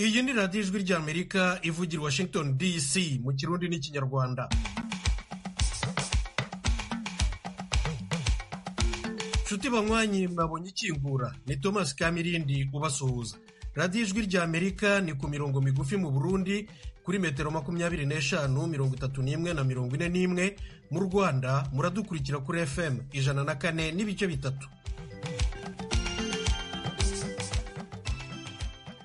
Iyi ni radiyo Ijwi ry'Amerika ivugira Washington DC mu Kirundi n'Ikinyarwanda. Nshuti banywanyi mwabonye ikingura, ni Thomas Kamirindi ubasuhuza. Radiyo Ijwi ry'Amerika ni ku mirongo migufi mu Burundi kuri metero 25, 31 na 41. Mu Rwanda muradukurikira kuri FM 104 n'ibice bitatu.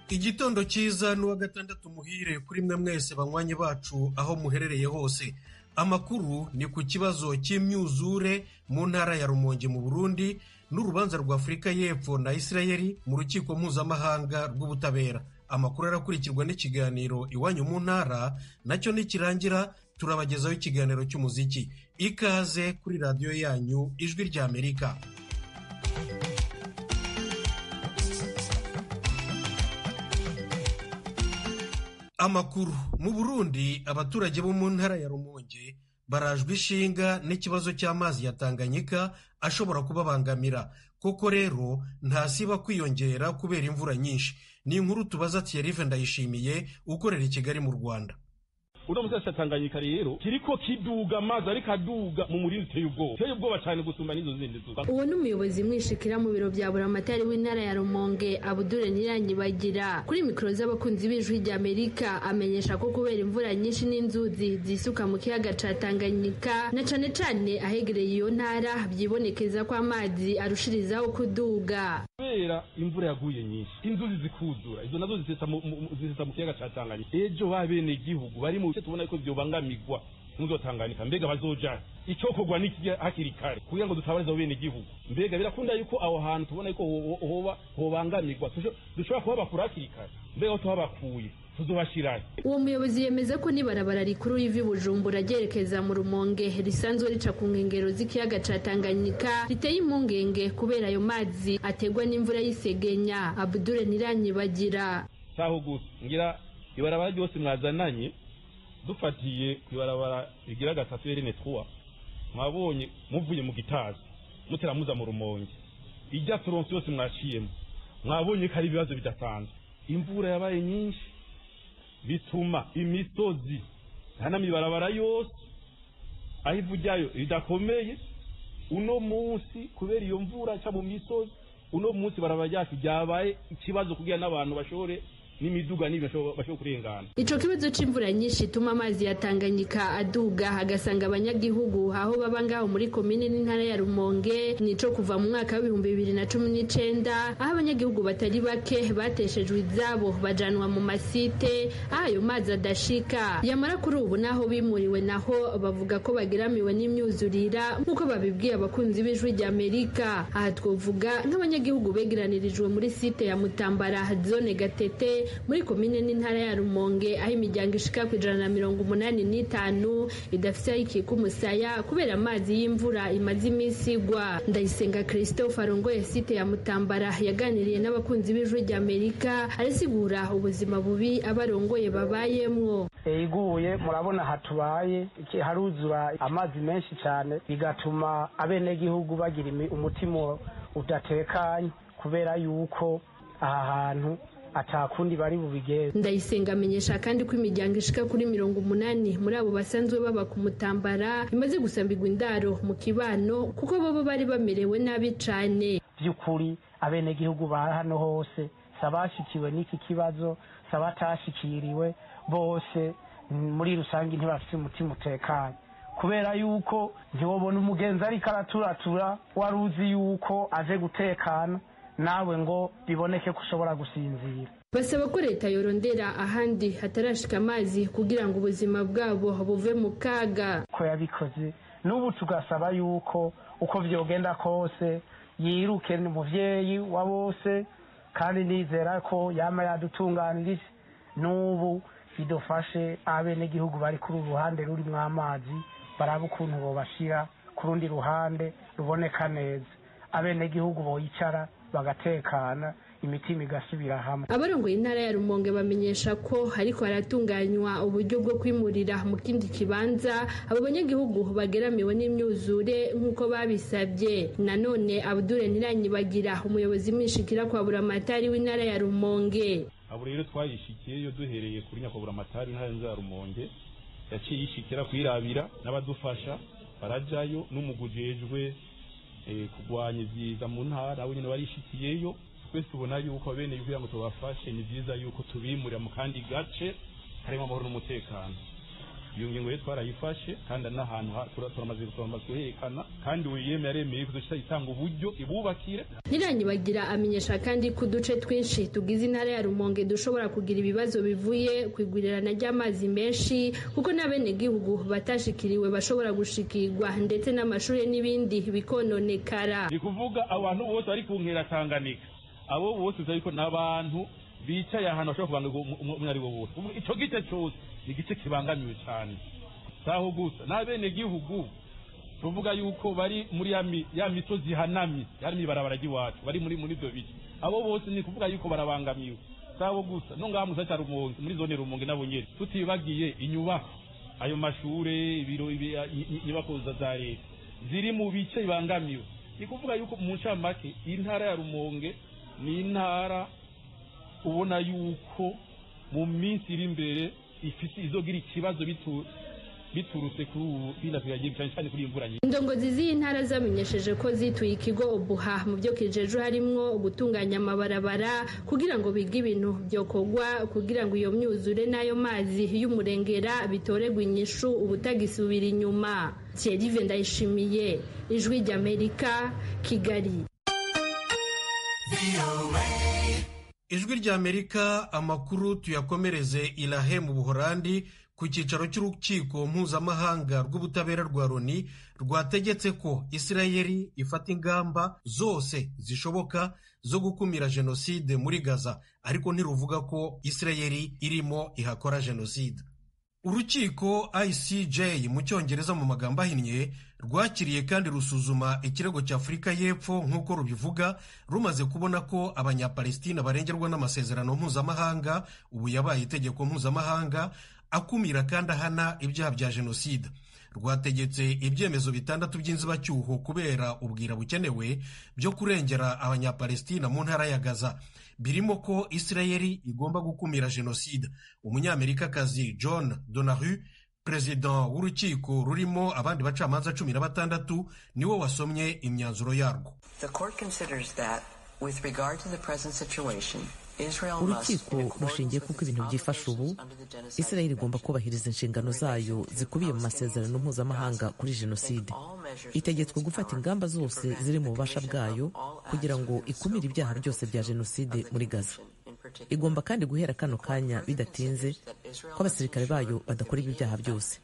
Igitondo cyiza n'uwa gatandatu muhire kuri mwe mwese banywanyi bacu aho muherereye hose. Amakuru ni ku kibazo cy'imyuzure mu ntara ya Rumonge mu Burundi n'urubanza rwa Afurika y'Epfo na Israeli mu rukiko mpuzamahanga rw'ubutabera. Amakuru arakurikirwa n'ikiganiro iwanyu mu ntara, nacyo nikirangira turabagezaho ikiganiro cy'umuziki. Ikaze kuri radiyo yanyu Ijwi ry'Amerika. Amakuru mu Burundi, abaturage bo mu ntara ya Rumonge barajwe ishinga n'ikibazo cy'amazi ya Tanganyika ashobora kubabangamira. Koko rero ntasiba kwiyongera kubera imvura nyinshi. Ni inkuru tubaza Thierry Ndayishimiye ukorera i Kigali mu Rwanda. Uno musasa Tanganyika rero kiriko kiduga amazi ariko aduga mu muri uteye ubwoba cyane gusumba nizo zindi zuba. Uwo n'umuyobozi mwishikira mu biro bya buramatari w'intara ya Rumonge Abudure Nyiranyibagira kuri mikoro z'abakunzi b'Ijwi ry'Amerika amenyesha ko kubera imvura nyinshi n'inzuzi zisuka mu kiyaga ca Tanganyika na cane ahegereye iyo ntara byibonekeza ko amazi arushirizaho kuduga. Kubera imvura yaguye nyinshi inzuzi zikuzura, izo nazo zisesa mu kiyaga ca Tanganyika. Ejo babene gihugu bari mu tubona ko byobangamigwa muzo Tanganyika, mbega bazoja icyo kogwa niki hakiri kare kugira ngo dutabariza bene gihugu. Mbega birakunda yuko aho hantu tubona ko hobangamigwa dushobora kuba bakura hakiri kare, mbega tuhabakuye tuzobashiraye. Uwo muyobozi yemeza ko nibarabara rikuru y'ivi Bujumbura ryerekeza mu Rumonge risanzwe rica ku nkengero z'ikiyaga ca Tanganyika riteye impungenge kubera ayo mazi ategwa n'imvura y'isegenya. Abudure Nyiranyibagira saho gusa ngira ibarabara ryose mwazananye dufatiye kwibarabara bigira gatatu yerene 3 mwabonye muvuye mu Gitazi mutera muza mu Rumonge ijya turonse yose mwaciyemo mwabonye ko ari ibibazo bidasanzwe. Imvura yabaye nyinshi bituma imisozi hana mibarabara yose ahivujyayo idakomeye. Uno munsi kubera iyo mvura cha mu misozi, uno munsi barabara ryacu byabaye ikibazo kugira n'abantu bashore n'imiduga bashobora kurengana. Ico kibazo c'imvura nyinshi tuma amazi ya Tanganyika aduga hagasanga abanyagihugu aho baba ngaho muri komine n'intara ya Rumonge nico kuva mu mwaka wa 2019 aho abanyagihugu batari bake bateshejwe izabo bajanwa mu masite ayo mazi adashika. Yamara kuri ubu naho bimuriwe naho bavuga ko bagiramiwe n'imyuzurira nkuko babibwiye abakunzi b'Ijwi ry'Amerika. Aha twovuga nk'abanyagihugu begeranirijwe muri site ya Mutambara zone Gatete muri komine n'intara ya Rumonge aho imiryango ishika ku 185 idafite ikiko umusaya kubera amazi y'imvura imaze iminsi igwa. Ndayisenga Christophe arongoye site ya Mutambara yaganiriye n'abakunzi b'Ijwi ry'Amerika arasigura ubuzima bubi abarongoye babayemwo. Iguye murabona hatubaye haruzura amazi menshi cyane bigatuma abene gihugu bagira umutima udatekanye kubera yuko aha hantu atakundi bari bubigeze. Ndayisenga amenyesha kandi ko imiryango ishika kuri 80 muri abo basanzwe baba ku Mutambara imaze gusambirwa indaro mu kibano kuko bobo bari bamerewe nabi cyane. Byukuri abene gihugu ba hano hose sabashikiwe n'iki kibazo, sabatashikiriwe bose muri rusangi ntibafite umutima utekanye kubera yuko ntibobona umugenzi ari karaturatura waruzi yuko aje gutekana nawe ngo biboneke ko ushobora gusinzira. Basaba ko leta yorondera ahandi hatarashika amazi kugira ngo ubuzima bwabo buve mu kaga. Ko yabikoze n'ubu tugasaba yuko uko vyogenda kose yiruke n'umuvyeyi wa bose, kandi nizera ko yama yadutunganirije n'ubu bidofashe abene gihugu bari kuri uruhande ruri mu amazi baraba ukuntu bobashira ku rundi ruhande ruboneka neza. Abene gihugu boyicara bagatekana imitima igasubira hamwe. Abarongoye intara ya Rumonge bamenyesha ko hariko haratunganywa uburyo bwo kwimurira mu kindi kibanza abo banyagihugu bageramiwe n'imyuzure nk'uko babisabye. Nanone Abudure Nyiranyibagira umuyobozi mwishikira kwa buramatari w'intara ya Rumonge abo rero twayishikiyeyo duhereye kuri nyakuburamatari ntara za Rumonge yaciye yishikira kwirabira n'abadufasha barajayo n'umugujejwe kugwanya ivyiza mu ntara abo nyene barishikiyeyo twese tubona yuko bene kugira ngo tubafashe ni vyiza yuko tubimurira mu kandi gace harimo amahoro n'umutekano. Iyo ngingo rero twarayifashe kandi n'ahantu turamaze guhekana kandi uyeme yaremeye kuzoshita itanga uburyo ibubakire. Ntiranyibagira amenyesha kandi ku duce twinshi tugize intara ya Rumonge dushobora kugira ibibazo bivuye kwigurirana ry'amazi menshi kuko n'abene gihugu batashikiriwe bashobora gushikirwa ndetse n'amashuri n'ibindi bikononekara. Ni kuvuga abantu bose bari ku nkera Tanganyika abo bose ariko n'abantu bicaye ahantu bashobora kubanga umwari wo bose ico gice cyose igice kibangamiwe cyane saho gusa n'abene gihugu tuvuga yuko bari muri ya misozi hanamye yari barabara giwacu bari muri byo bice abo bose ni kuvuga yuko barabangamiwe saho gusa no ngaha musa Rumonge muri zone Rumonge nabo nyene tutibagiye inyubako ayo mashure ibiro inyubako za leta ziri mu bice bibangamiwe ni kuvuga yuko mu ncamake intara ya Rumonge ni intara ubona yuko mu minsi iri imbere ifite izogira ikibazo biturutse cyane kuri imvura nyinshi. Indongozi z'intara zamenyesheje ko zituye ikigo Obuha mu byo kijeje harimo gutunganya amabarabara kugira ngo bige ibintu byokogwa kugira ngo iyo myuzure n'ayo mazi y'umurengera bitoregwa inyishu ubutagisubira inyuma. Thierry Ndayishimiye, Ijwi ry'Amerika, Kigali. Ijwi ry'Amerika amakuru tuyakomereze Irahe mu Buholandi ku cyicaro cy'urukiko mpuzamahanga rw'ubutabera rwa Loni rwategetse ko Isirayeli ifata ingamba zose zishoboka zo gukumira jenoside muri Gaza ariko ntiruvuga ko Isirayeli irimo ihakora jenoside. Urukiko ICJ mu cyongereza mu magambo ahinnye rwakiriye kandi rusuzuma ikirego cya Afurika y'Epfo nk'uko rubivuga rumaze kubona ko abanyapalestina barengerwa n'amasezerano mpuzamahanga ubu yabaye itegeko mpuzamahanga akumira kandi ahana ibyaha bya jenoside. Rwategetse ibyemezo 6 by'inzibacyuho kubera ubwira bukenewe byo kurengera abanyapalestina mu ntara ya Gaza birimo ko Isirayeli igomba gukumira jenoside. Umunyamerikakazi John Donahue President w'urukiko rurimo abandi bacamanza 16 niwe wasomye imyanzuro yarwo. The court considers that with regard to the present situation urukiko rushingiye kuko ibintu byifasha ubu Isirayeli igomba kubahiriza inshingano zayo zikubiye mu masezerano mpuzamahanga kuri jenoside. Itegetswe gufata ingamba zose ziri mu bubasha bwayo kugira ngo ikumire ibyaha byose bya jenoside muri Gaza. Igomba kandi guhera kano kanya bidatinze ko abasirikare bayo badakora ibi byaha byose.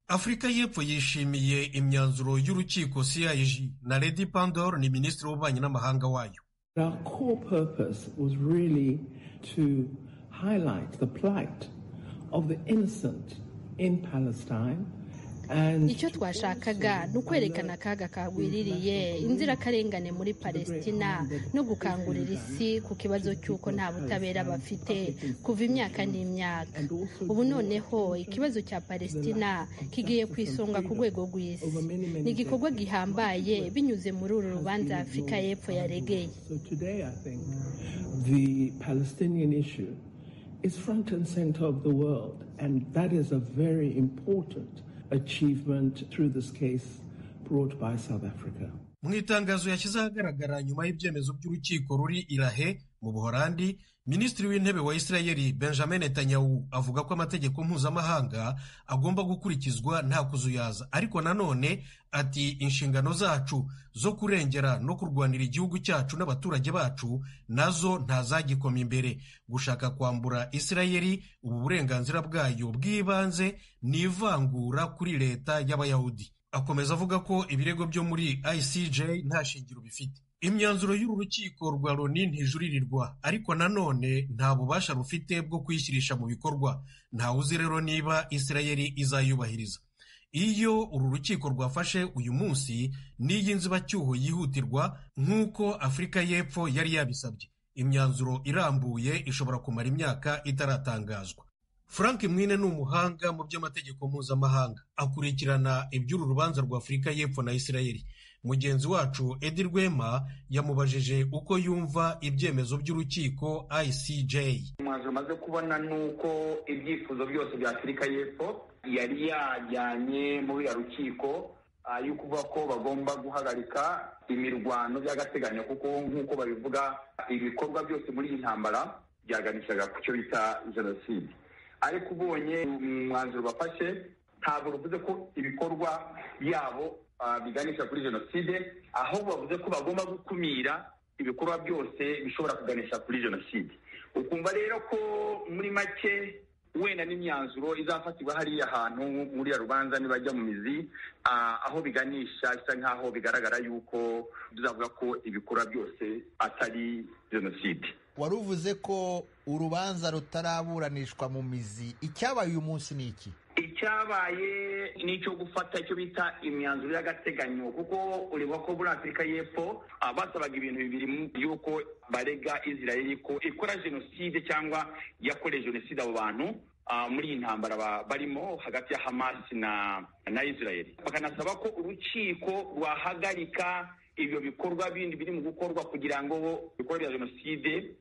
Afurika y'Epfo yishimiye imyanzuro y'urukiko CIJ na Lady Pandor ni Minisitiri w'Ububanyi n'Amahanga wayo. Our core purpose was really to highlight the plight of the innocent in Palestine. Icyo twashakaga ni ukwerekana akaga kagwiririye inzirakarengane muri Palestina no gukangurira isi ku kibazo cy'uko nta butabera bafite kuva imyaka n'imyaka. Ubu noneho ikibazo cya Palestina kigiye kwisonga ku rwego rw'isi. Ni igikorwa gihambaye binyuze muri uru rubanza Afurika y'Epfo yaregeye. So today I think the Palestinian issue is front and center of the world, and that is a very important achievement through this case brought by South Africa. Mu itangazo yashyize ahagaragara nyuma y'ibyemezo by'urukiko ruri Irahe mu Buholandi, Minisitiri w'Intebe wa Isirayeli Benjamin Netanyahu avuga ko amategeko mpuzamahanga agomba gukurikizwa nta kuzuyaza, ariko nanone ati inshingano zacu zo kurengera no kurwanira igihugu cyacu n'abaturage bacu nazo ntazagikoma imbere. Gushaka kwambura Isirayeli ubu burenganzira bwayo bw'ibanze n'ivangura kuri leta y'Abayahudi. Akomeza avuga ko ibirego byo muri ICJ nta shingiro bifite. Imyanzuro y'uru rukiko rwa Loni ntijuririrwa, ariko nanone nta bubasha rufite bwo kuyishyirisha mu bikorwa. Nta uzi rero niba Isirayeli izayubahiriza. Iyo uru rukiko rwafashe uyu munsi n'iyi nzibacyuho yihutirwa nk'uko Afurika y'Epfo yari yabisabye. Imyanzuro irambuye ishobora kumara imyaka itaratangazwa. Frank Mwine ni umuhanga mu by'amategeko mpuzamahanga, akurikirana iby'uru rubanza rwa Afurika y'Epfo na Isirayeli. mugenzi wacu Edi Rwema yamubajije uko yumva ibyemezo by'urukiko ICJ. Umwanzuro umaze kubona nuko ibyifuzo byose bya Afurika y'Epfo yari yajyanye muri ya rukiko yo kuvuga ko bagomba guhagarika imirwano by'agateganyo, kuko nk'uko babivuga ibikorwa byose muri iyi ntambara byaganishaga ku cyo bita jenoside. Ariko ubonye umwanzuro bafashe ntabwo ruvuze ko ibikorwa byabo biganisha kuri jenoside, ahubwo bavuze ko bagomba gukumira ibikorwa byose bishobora kuganisha kuri jenoside. Ukumva rero ko muri make wenda n'imyanzuro izafatirwa hariya hantu muri ya rubanza nibajya mu mizi aho biganisha bisa nk'aho bigaragara yuko tuzavuga ko ibikorwa byose atari jenoside. Wari uvuze ko urubanza rutaraburanishwa mu mizi, icyabaye uyu munsi ni iki? Icyabaye ni icyo gufata icyo bita imyanzuro y'agateganyo, kuko ureba ko muri Afurika y'Epfo basabaga ibintu bibiri yuko barega Israel ko ikora jenoside cyangwa yakoreye jenoside abo bantu muri iyi ntambara barimo hagati ya Hamas na Israel. Bakanasaba ko urukiko rwahagarika ibyo bikorwa bindi biri mu gukorwa kugira ngo ibikorwa bya jenoside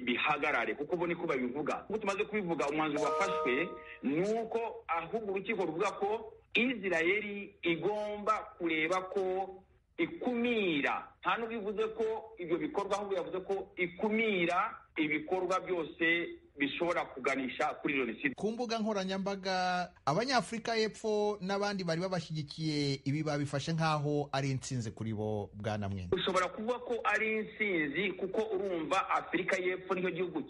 bihagarare, kuko bo niko babivuga. Kuko tumaze kubivuga, umwanzuro wafashwe nuko ahubwo urukiko ruvuga ko Israel igomba kureba ko ikumira, nta n'ubivuze ko ibyo bikorwa, ahubwo yavuze ko ikumira ibikorwa byose bishobora kuganisha kuri jenoside. Ku mbuga nkoranyambaga Abanyafurika y'Epfo n'abandi bari babashyigikiye ibi babifashe nk'aho ari intsinzi kuri bo. Bwana Mwene, ushobora kuvuga ko ari intsinzi kuko urumva Afurika y'Epfo nicyo gihugu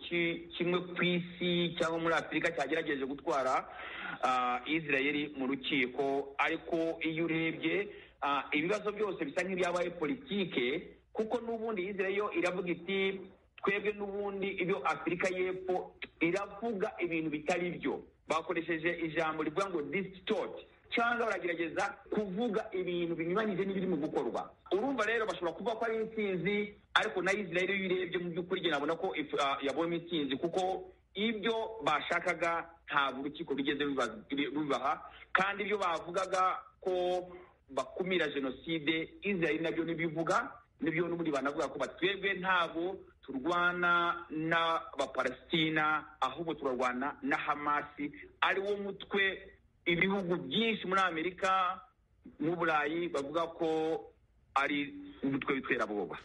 kimwe ku isi cyangwa muri Afurika cyagerageje gutwara Israel mu rukiko. Ariko iyo urebye ibibazo byose bisa nk'ibyabaye politike, kuko n'ubundi Israel yo iravuga iti twebwe n'ubundi ibyo Afurika y'Epfo iravuga ibintu bitari byo. Bakoresheje ijambo rivuga ngo distort, cyangwa baragerageza kuvuga ibintu binyuranyije n'ibiri mu gukorwa. Urumva rero bashobora kuvuga ko ari intsinzi, ariko na Israel iyo urebye mu by'ukuri njye nabona ko yabonye intsinzi, kuko ibyo bashakaga ntabwo urukiko rugeze rubaha, kandi ibyo bavugaga ko bakumira jenoside Israel nabyo nibivuga, nibyo n'ubundi banavuga ko batwebwe ntabwo turwana n'Abapalestina, ahubwo turarwana na Hamasi, ari wo mutwe ibihugu byinshi muri Amerika mu Burayi bavuga ko ari umutwe w'iterabwoba.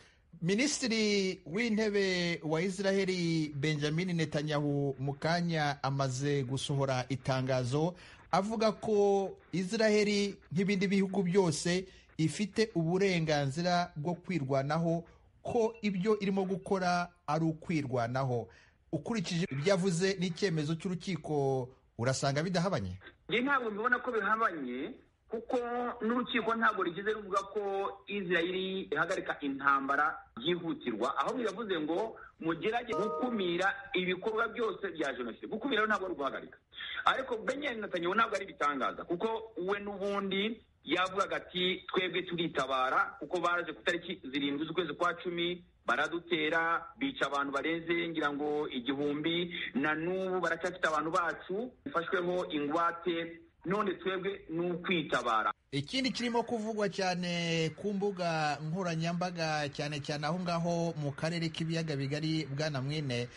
Minisitiri w'intebe wa Israel Benjamin Netanyahu mu kanya amaze gusohora itangazo avuga ko Israel nk'ibindi bihugu byose ifite uburenganzira bwo kwirwanaho, ko ibyo irimo gukora ari ukwirwanaho. Ukurikije ibyo yavuze n'icyemezo cy'urukiko, urasanga bidahabanye? Njye ntabwo mbibona ko bihabanye, kuko n'urukiko ntabwo rigeze ruvuga ko Israel ihagarika intambara byihutirwa, ahubwo yavuze ngo mugerage gukumira ibikorwa byose bya jenoside. Gukumira ntabwo ari guhagarika. Ariko Benjamin Netanyahu ntabwo ari bitangaza, kuko we n'ubundi yavugaga ati twebwe turitabara, kuko baraje ku tariki 7 z'ukwezi kwa 10 baradutera, bica abantu barenze ngira ngo 1000, na n'ubu baracyafite abantu bacu bifashweho ingwate, none twebwe n'ukwitabara. Ikindi kirimo kuvugwa cyane ku mbuga nkoranyambaga cyane cyane aho ngaho mu karere k'ibiyaga bigari, Bwana Mwene,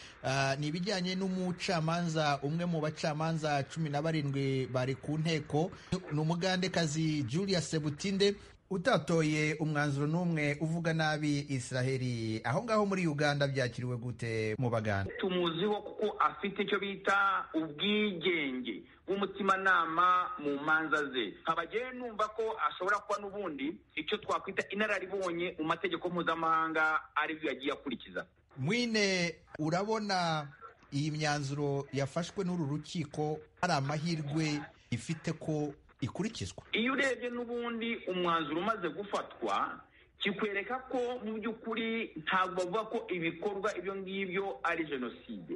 ni ibijyanye n'umucamanza, umwe mu bacamanza 17 bari ku nteko, ni umugandekazi Julia Sebutinde utatoye umwanzuro n'umwe uvuga nabi Israeli. Aho ngaho muri Uganda byakiriwe gute mu Baganda? Tumuziho kuko afite icyo bita ubwigenge bw'umutimanama mu manza ze. Abagiye numva ko ashobora kuba n'ubundi icyo twakwita inararibonye mu mategeko mpuzamahanga ari byo yagiye akurikiza. Mwine, urabona iyi myanzuro yafashwe n'uru rukiko hari amahirwe ifite ko ikurikizwa? Iyo urebye n'ubundi umwanzuro umaze gufatwa, kikwereka ko mu by'ukuri ntabwo bavuga ko ibikorwa ibyo ngibyo ari jenoside.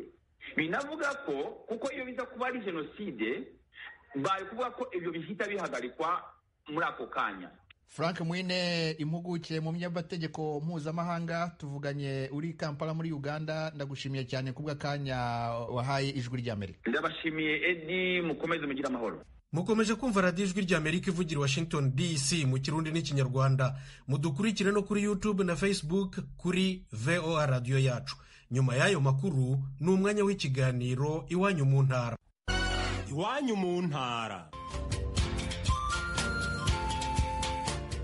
Binavuga ko kuko iyo biza kuba ari jenoside bari kuvuga ko ibyo bihita bihagarikwa muri ako kanya. Frank Mwine, impuguke mu by'amategeko mpuzamahanga, tuvuganye uri Kampala muri Uganda. Ndagushimiye cyane kubwa kanya wahaye Ijwi ry'Amerika. Ndabashimiye Edi, mukomeze mugira amahoro. mukomeje kumva radiyo ijwi ry'Amerika ivugira Washington DC mu kirundi n'ikinyarwanda. Mudukurikire no kuri YouTube na Facebook kuri VOA radiyo yacu. Nyuma y'ayo makuru ni umwanya w'ikiganiro iwanyu mu ntara. Iwanyu mu ntara.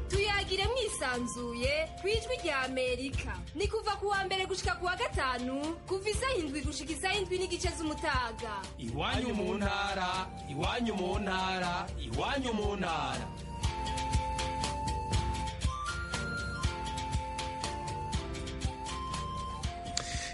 Tuyagire mwisanzuye kwijwi ry'Amerika. Ni kuva kuwa mbere gushika kuwa gatanu, kuva isaha 7 gushika isaha 7:30 z'umutaga. Iwanyu mu ntara, iwanyu mu ntara, iwanyu mu ntara.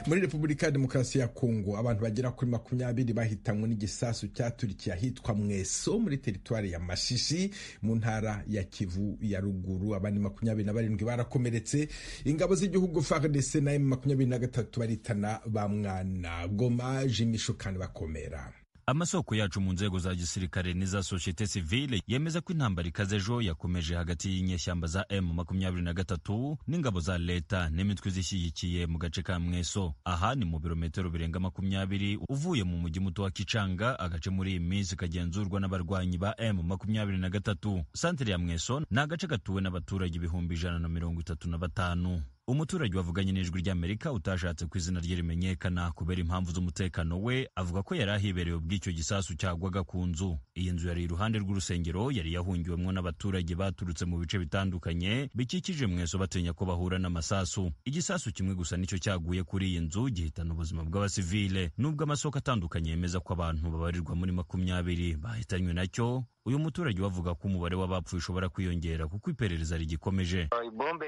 Muri Repubulika ya Demokarasi ya Kongo abantu bagera kuri 20 bahitanywe n'igisasu cyaturikiye ahitwa Mweso muri teritwari ya Masisi mu ntara ya Kivu ya ruguru. Abandi 27 barakomeretse. Ingabo z'igihugu FARDC na M23 baritana ba mwana Goma Jimisho kandi bakomera. Amasoko yacu mu nzego za gisirikare n'iza societe civile yemeza ko intambara ikazejo yakomeje hagati y'inyeshyamba za M23 n'ingabo za leta n'imitwe zishyigikiye mu gace ka Mweso. Aha ni mu birometero birenga 20 uvuye mu mujyi muto wa Kicanga, agace muri iyi minsi kagenzurwa n'abarwanyi ba M23. Santere ya Mweso ni agace gatuwe n'abaturage 135. Umuturage wavuganye n'Ijwi ry'Amerika utashatse ku izina rye rimenyekana kubera impamvu z'umutekano we, avuga ko yari ahibereye ubw'icyo gisasu cyagwaga ku nzu. Iyi nzu yari iruhande rw'urusengero, yari yahungiwemwo n'abaturage baturutse mu bice bitandukanye bikikije Mweso batinya ko bahura n'amasasu. Igisasu kimwe gusa nicyo cyaguye kuri iyi nzu gihitana ubuzima bw'abasivile, nubwo amasoko atandukanye yemeza ko abantu babarirwa muri 20 bahitanywe nacyo. Uyu muturage wavuga ko umubare w'abapfuye ushobora kwiyongera kuko iperereza rigikomeje. Ibombe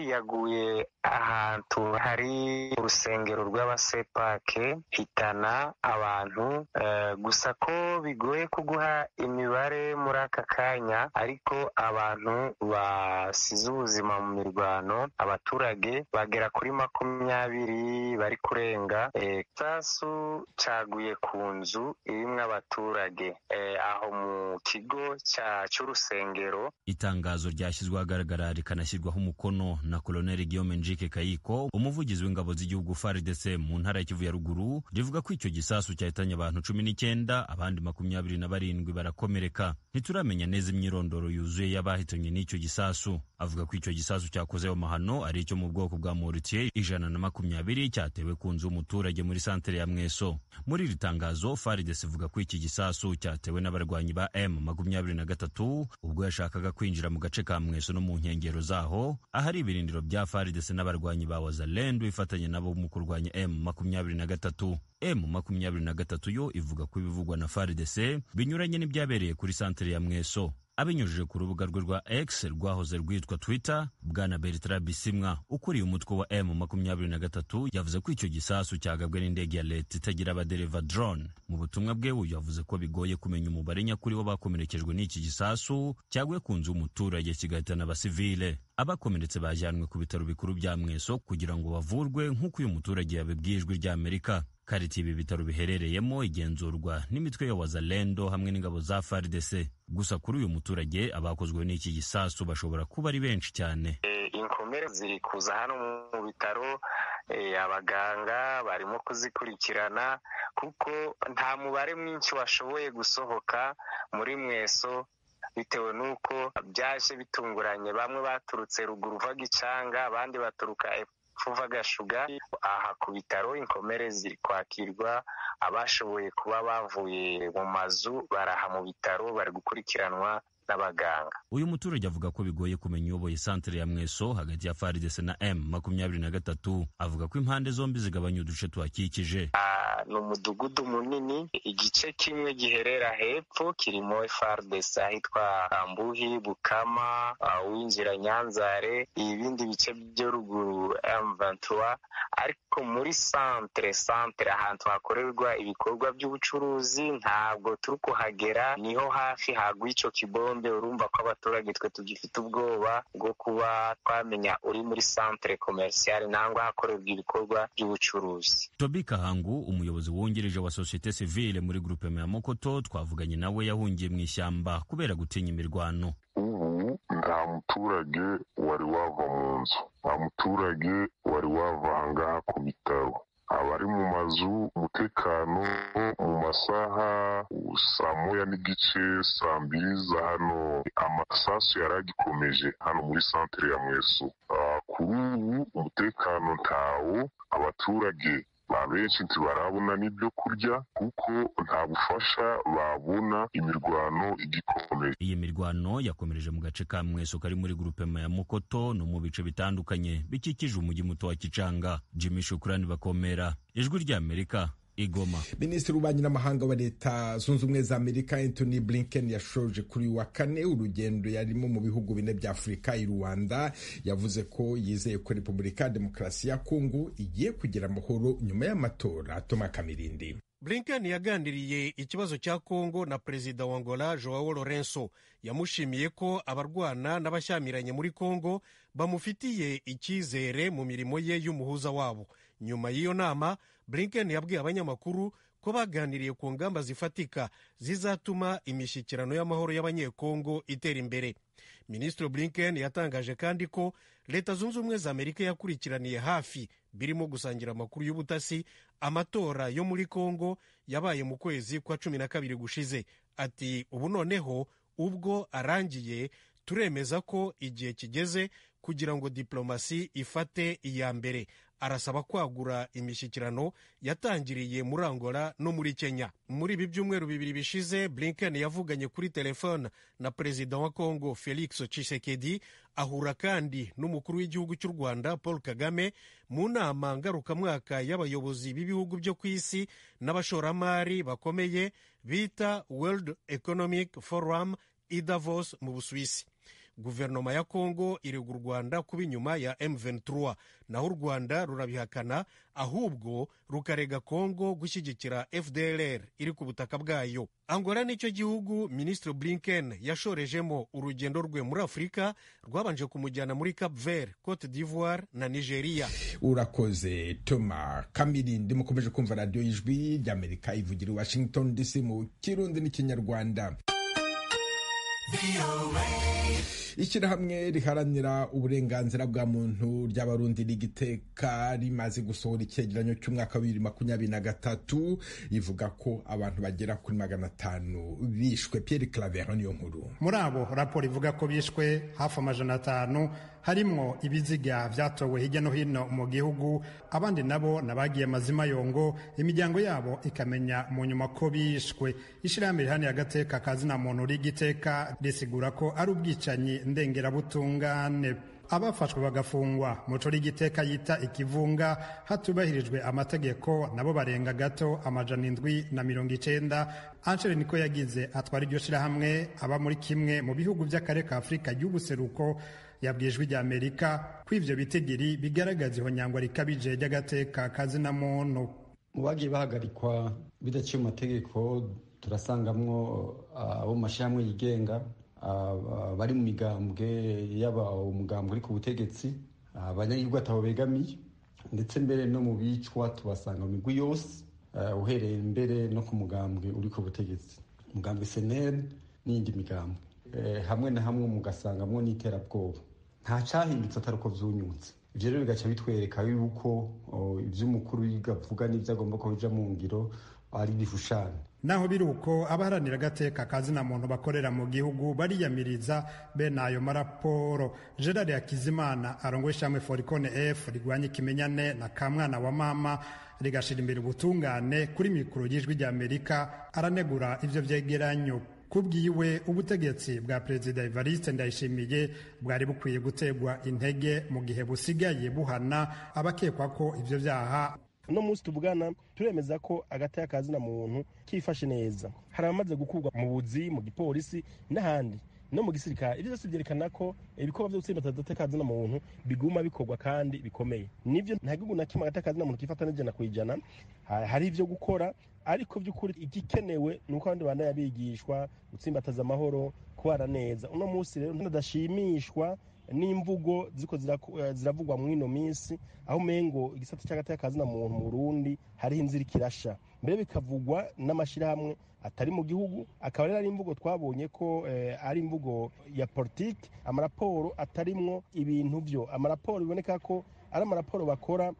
yaguye ahantu hari urusengero rw'abasepake, hitana abantu gusa ko bigoye kuguha imibare muri aka kanya, ariko abantu basize ubuzima mu mirwano, abaturage bagera kuri 20 bari kurenga. Sasu caguye ku nzu irimwo abaturage aho mu kigo cy'urusengero. Itangazo ryashyizwe ahagaragara rikanashyirwaho umukono na Colonel Guillaume Njike Kayiko, umuvugizi w'ingabo z'igihugu FARDC mu ntara ya Kivu ya ruguru, rivuga ko icyo gisasu cyahitanye abantu 19, abandi 27 barakomereka. Ntituramenya neza imyirondoro yuzuye y'abahitanye n'icyo gisasu. Avuga ko icyo gisasu cyakoze amahano ari cyo mu bwoko bwa mortier 120 cyatewe ku nzu y'umuturage muri santere ya Mweso. Muri iri tangazo FARDC ivuga ko iki gisasu cyatewe n'abarwanyi ba M23 ubwo yashakaga kwinjira mu gace ka Mweso no mu nkengero zaho, ahari ibirindiro bya FARDC n'abarwanyi ba Wazalendo ifatanye nabo mu kurwanya M23. M23 yo ivuga ko ibivugwa na FARDC binyuranye n'ibyabereye kuri santere ya Mweso. Abinyujije ku rubuga rwe rwa X rwahoze rwitwa Twitter, Bwana Bertrand Bisimwa ukuriye umutwe wa M23 yavuze ko icyo gisasu cyagabwe n'indege ya leta itagira abadereva drone. Mu butumwa bwe uyu yavuze ko bigoye kumenya umubare nyakuri w'abakomerekejwe n'iki gisasu cyaguye ku nzu y'umuturage kigahitana abasivile. Abakomeretse bajyanwe ku bitaro bikuru bya Mweso kugira ngo bavurwe nk'uko uyu muturage yabibwiye Ijwi ry'Amerika. Kariti ibi bitaro biherereyemo igenzurwa n'imitwe ya Wazalendo hamwe n'ingabo za FARDC. Gusa kuri uyu muturage abakozwe n'iki gisasu bashobora kuba ari benshi cyane. Inkomere ziri kuza hano mu bitaro, abaganga barimo kuzikurikirana kuko nta mubare mwinshi washoboye gusohoka muri Mweso bitewe nuko byaje bitunguranye. Bamwe baturutse ruguru Vagicanga, abandi baturuka Fuva Gashuga. Aha ku bitaro inkomere ziri kwakirwa, abashoboye kuba bavuye mu mazu baraha mu bitaro bari gukurikiranwa n'abaganga. Uyu muturage avuga ko bigoye kumenya uyoboye santere ya Mweso hagati ya FARDC na M23. Avuga ko impande zombi zigabanya uduce tuhakikije. Ni umudugudu munini, igice kimwe giherera hepfo kirimo FARDC ahitwa Mbuhi, Bukama, winjira Nyanzare, ibindi bice byo ruguru M23, ariko muri santere ahantu hakorerwa ibikorwa by'ubucuruzi ntabwo turi kuhagera. Niho hafi hagwa icyo kibombe. Urumva ko abaturage twe tugifite ubwoba bwo kuba twamenya uri muri santere commercial nangwa hakorerwa ibikorwa by'ubucuruzi. Tobi Kahangu, umuyobozi wungirije wa societe civile muri groupe ya Mokoto, twavuganye nawe yahungiye mu ishyamba kubera gutinya imirwano. Ubu nta muturage wari wava mu nzu, nta muturage wari wava ahangaha ku bitaro, abari mu mazu umutekano mu masaha saa moya n'igice saa mbiri za hano amasasu yari agikomeje hano muri santere ya Mweso. Kuri ubu umutekano ntawo, abaturage benshi ntibarabona n'ibyo kurya kuko nta bufasha babona, imirwano igikomeje. Iyi mirwano yakomereje mu gace ka Mweso kari muri grupema ya Mukoto no mu bice bitandukanye bikikije umujyi muto wa Kicanga. Jimmy Shukrani Bakomera, Ijwi ry'Amerika, Igoma. Minisitiri w'ububanyi n'amahanga wa Leta Zunze Ubumwe za Amerika Anthony Blinken yashoje kuri wa kane urugendo yarimo mu bihugu bine bya Afurika i Rwanda. Yavuze ko yizeye ko Repubulika ya Demokarasi ya Kongo igiye kugira amahoro nyuma y'amatora. Toma Kamirindi. Blinken yaganiriye ikibazo cya Kongo na Perezida wa Angola Joao Lourenço. Yamushimiye ko abarwana n'abashyamiranye muri Kongo bamufitiye icyizere mu mirimo ye y'umuhuza wabo. Nyuma y'iyo nama, Blinken yabwiye abanyamakuru ko baganiriye ku ngamba zifatika zizatuma imishyikirano y'amahoro y'abanyekongo itera imbere. Minisitiri Blinken yatangaje kandi ko Leta Zunze Ubumwe za Amerika yakurikiraniye hafi, birimo gusangira amakuru y'ubutasi, amatora yo muri Kongo yabaye mu kwezi kwa 12 gushize. Ati ubu noneho ubwo arangiye, turemeza ko igihe kigeze kugira ngo diplomasi ifate iya mbere. Arasaba kwagura imishyikirano yatangiriye muri Angola no muri Kenya. Muri ibi byumweru bibiri bishize, Blinken yavuganye kuri telefone na Perezida wa Kongo Felix Tshisekedi, ahura kandi n'umukuru w'igihugu cy'u Rwanda Paul Kagame mu nama ngarukamwaka y'abayobozi b'ibihugu byo ku isi n'abashoramari bakomeye bita World Economic Forum i Davos mu Busuwisi. Guverinoma ya Kongo irega u Rwanda kuba inyuma ya M23, naho u Rwanda rurabihakana, ahubwo rukarega Kongo gushyigikira FDLR iri ku butaka bwayo. Angola nicyo gihugu Minisitiri Blinken yashorejemo urugendo rwe muri Afurika, rwabanje kumujyana muri Cap Vert, Cote d'Ivoire na Nigeria. Urakoze Toma Kamirindi. Mukomeje kumva radio y'Ijwi ry'Amerika ivugira i Washington DC mu Kirundi n'Ikinyarwanda. Ishyirahamwe riharanira uburenganzira bwa muntu ry'Abarundi rigiteka rimaze gusohora icyegeranyo cy'umwaka wa 2023 ivuga ko abantu bagera kuri 500 bishwe. Pierre Claver niyo nkuru. Muri abo raporo ivuga ko bishwe hafi 500 harimwo ibiziga vyatowe hirya no hino mu gihugu, abandi nabo nabagiye mazima yongo, imiryango yabo ikamenya mu nyuma ko bishwe. Ishirahamwe rihani agateka kazina muntu rigiteka risigura ko ari ubwicanyi ndengerabutungane. Abafashwe bagafungwa muco rigiteka yita ikivunga hatubahirijwe amategeko nabo barenga gato 790. Angel niko yagize atwara iryo shirahamwe aba muri kimwe mu bihugu by'akarere ka Afurika y'ubuseruko yabwiye Ijwi ry'Amerika ko ivyo bitegeri bigaragaza ihonyangwa rikabije ry'agateka kazina muntu. Mu bagiye bahagarikwa bidaciye mu mategeko turasangamwo abo mashirahamwe yigenga, bari mu migambwe yaba umugambwe uri ku butegetsi, abanyagihugu atabo begamiye, ndetse mbere no mu bicwa tubasanga mu migwi yose, uhereye mbere no ku mugambwe uri ku butegetsi, umugambwe SNL n'indi migambwe, hamwe na hamwe mugasangamwo n'iterabwoba. Nta cyahindutse atari uko vyunyutse. Ivyo rero bigaca bitwereka yuko ivy'umukuru yigavuga n'ivyo agomba ko bija mu ngiro ari bifushane. Naho biruko abaharanira agateka kazina muntu bakorera mu gihugu bariyamiriza bene ayo maraporo. Gerard Hakizimana arongoye ishamwe Foricone F rigwanye ikimenyane na kamwana wa mama rigashira imbere ubutungane kuri mikoro y'Ijwi ry'Amerika, aranegura ivyo vyegeranyo. Kubwiwe ubutegetsi bwa Perezida Evariste Ndayishimiye bwari bukwiye gutegwa intege mu gihe busigaye buhana abakekwa ko ivyo vyaha. No musi tuvugana turemeza ko agateka kazina muntu kifashe neza. Hari abamaze gukurwa mu buzi, mu gipolisi n'ahandi no mu gisirikare. Ibyo byose byerekana ko ibikorwa byo gutsinda agateka kazina muntu biguma bikorwa kandi bikomeye. Nivyo nta gihugu na kimwe agateka kazina muntu kifata n'ijana kwijana. Hari ivyo gukora, ariko by'ukuri igikenewe nuko abandi bana yabigishwa gutsimbataza amahoro, kubara neza. Uno musi rero ndashimishwa n'imvugo ziko ziravugwa mu ino minsi, aho mengo igisata cy'agateka kazina muntu mu Burundi hari inzira kirasha, mbere bikavugwa n'amashirahamwe atari mu gihugu. Akaba rero ari imvugo twabonye ko ari imvugo ya politique, amaraporo atarimwo ibintu byo, amaraporo biboneka ko ari amaraporo bakora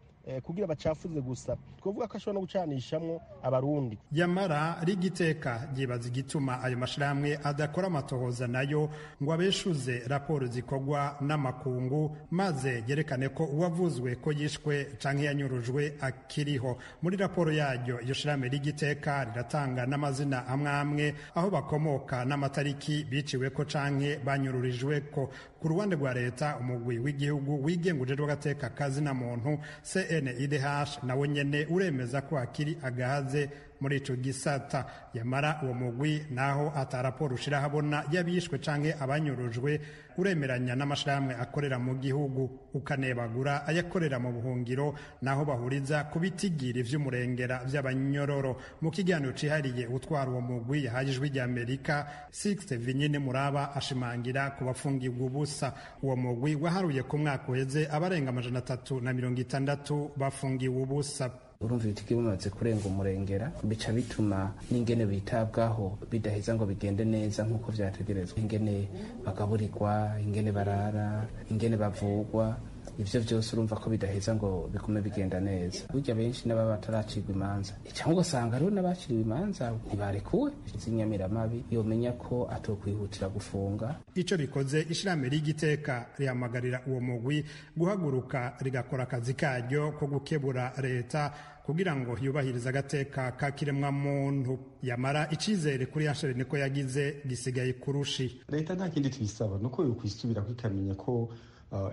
kugira bacafuze gusa twovuga ko ashobora no gucanishamwo abarundi. Yamara rigiteka ryibaza igituma ayo mashirahamwe adakora amatohoza nayo ngo abeshuze raporo zikorwa n'amakungu maze yerekane ko uwavuzwe ko yishwe canke yanyurujwe akiriho. Muri raporo yaryo iyo shirahamwe rigiteka riratanga n'amazina amwe aho bakomoka n'amatariki biciweko canke banyururijweko. Ku ruhande rwa leta umugwi w'igihugu wigenguje rw'agateka kazina muntu CNIDH nawe nyene uremeza ko akiri agahaze muri ico gisata. Yamara uwo mugwi naho ataraporo ushira habona yabishwe canke abanyurujwe uremeranya n'amashirahamwe akorera mu gihugu ukanebagura ayakorera mu buhungiro naho bahuriza kubitigiri vy'umurengera vy'abanyororo. Mu kiganiro cihariye utwara uwo mugwi yahaye Ijwi ry'Amerika Sixte Vinyine Muraba ashimangira ku bafungirwa ubusa. Uwo mugwi waharuye ku mwaka uheze abarenga 360 bafungiwe ubusa. Urumva ibitigi bimaze kurenga umurengera bica bituma n'ingene bitabwaho bidaheza ngo bigende neza nk'uko vyategerezwa, ingene bagaburirwa, ingene barara, ingene bavugwa, ivyo vyose urumva ko bidaheza ngo bigume bigenda neza. Burya benshi n'ababa bataracirwa imanza cyangwa ugasanga rero n'abaciriwe imanza ntibarekuwe. Inyamiramabi yomenya ko atokwihutira gufunga. Ico bikoze ishirahamwe ry'igiteka rihamagarira uwo mugwi guhaguruka rigakora akazi karyo ko gukebura leta kugira ngo yubahirize agateka ka kiremwa muntu. Yamara icizere kuri Anshere niko yagize gisigaye kurushi. Leta nta kindi tuyisaba nuko yokwisubira kwikamenya ko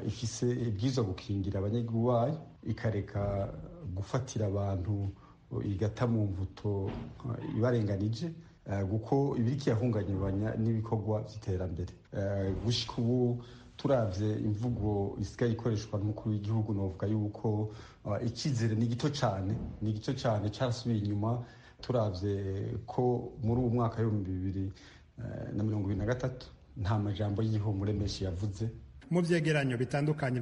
ifise ibwirizwa gukingira abanyagihugu bayo, ikareka gufatira abantu igata mu mvuto ibarenganije, kuko ibiriki yahunganyibanya n'ibikorwa vy'iterambere. Gushika ubu turavye imvugo isigaye ikoreshwa n'umukuru w'igihugu novuga yuko ikizere ni gito cane carasubiye inyuma. Turavye ko muri uwo mwaka w'2023 nta majambo y'ihumure menshi yavuze. Mu vyegeranyo bitandukanye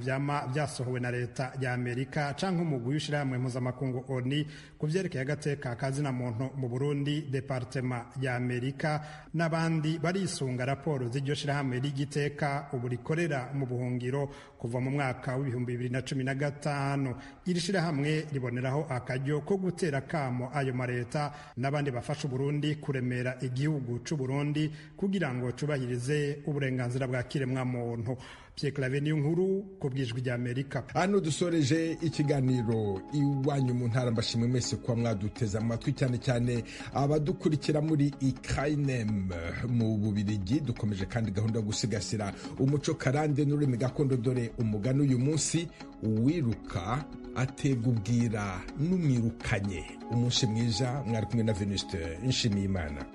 vyasohowe na leta ya Amerika canke umugwi w'ishirahamwe mpuzamakungu ONU ku vyerekeye agateka kazina muntu mu Burundi, Departement ya Amerika n'abandi barisunga raporo z'iryo shirahamwe ry'igiteka ubu rikorera mu buhungiro kuva mu mwaka w'2015. Iri shirahamwe riboneraho akaryo ko gutera kamo ayo mareta n'abandi bafasha Burundi kuremera igihugu c'u Burundi kugira ngo cubahirize uburenganzira bwa kiremwa muntu. Nkuru ku bw'Ijwi ry'Amerika. Hano dusoreje ikiganiro iwanyu mu ntara. Mbashimwe mwese kuba mwaduteze amatwi, cyane cyane abadukurikira muri Ikainem mu Bubiligi. Dukomeje kandi gahunda yo gusigasira umuco karande n'ururimi gakondo. Dore umugani uyu munsi: uwiruka atega ubwira n'umwirukanye. Umunsi mwiza. Mwari kumwe na Venuste Nshimiyimana.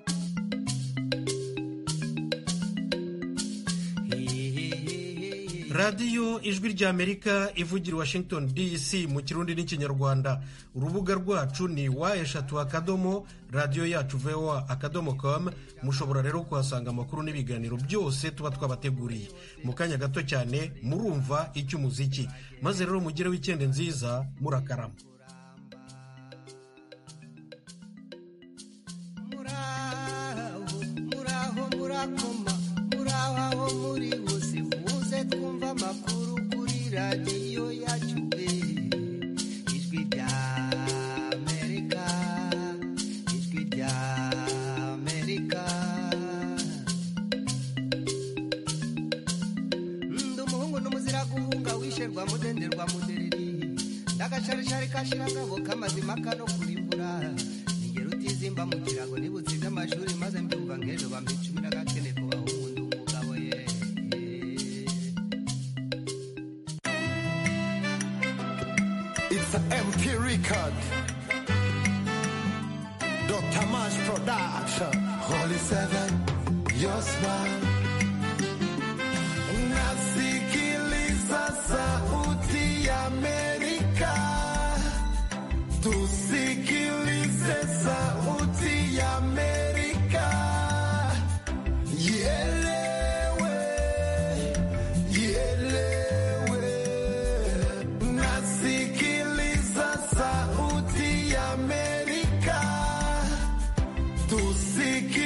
radiyo ijwi ry'Amerika ivugira Washington DC mu kirundi n'ikinyarwanda. Urubuga rwacu ni wa#, radiyo yacu voa.com. mushobora rero kuhasanga amakuru n'ibiganiro byose tuba twabateguriye. Mu kanya gato cyane murumva icy'umuziki, maze rero mugire wikende nziza, murakarama. Twumva amakuru kuri radiyo yacu Ijwi ry'Amerika, Ijwi ry'Amerika. Ndi umuhungu n'umuzira guhunga wisherwa mudenderwa mudereri, ndagasharishari kashira ngabo kamazima kano kurimbura, ningero utizimba mu kirago nibutse iby'amashuri maze mbyumva nk'ejo bampa 10 kubaho umuntu umugabo ye. It's an MP record. Dr. Mash Production. Holy Seven, your smile. Nasikiliza sauti ya Amerika. Tusikilize sauti ya Amerika. Ielewe, ielewe. Nasikiliza sauti ya Amerika. Tusikilize